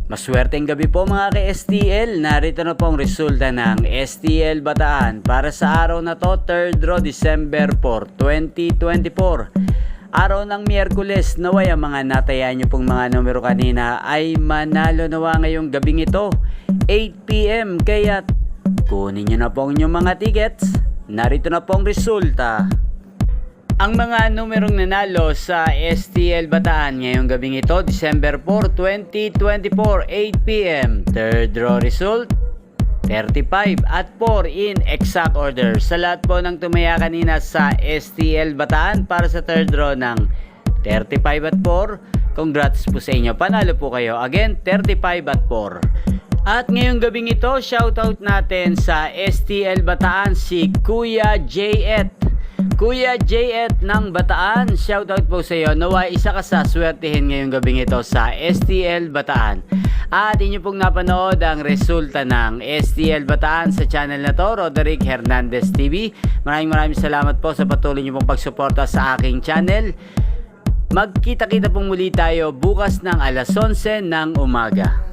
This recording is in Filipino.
Maswerteng gabi po mga ka-STL. Narito na po ang resulta ng STL Bataan para sa araw na to, 3rd draw December 4, 2024. Araw ng Miyerkules, naway ang mga natayaan nyo pong mga numero kanina ay manalo nawa ngayong gabing ito, 8 PM. Kaya kunin nyo na po ang inyong mga tickets. Narito na po ang resulta. Ang mga numerong nanalo sa STL Bataan ngayong gabing ito, December 4, 2024, 8 PM. Third draw result, 35 at 4 in exact order. Sa lahat po ng tumaya kanina sa STL Bataan para sa third draw ng 35 at 4, congrats po sa inyo. Panalo po kayo. Again, 35 at 4. At ngayong gabing ito, shoutout natin sa STL Bataan si Kuya J.Et. Kuya J.Et ng Bataan, shoutout po sa iyo. Naway isa ka sa swertihin ngayong gabing ito sa STL Bataan. At inyo pong napanood ang resulta ng STL Bataan sa channel na to, Roderick Hernandez TV. Maraming salamat po sa patuloy nyo pong pagsuporta sa aking channel. Magkita-kita pong muli tayo bukas ng alas 11 ng umaga.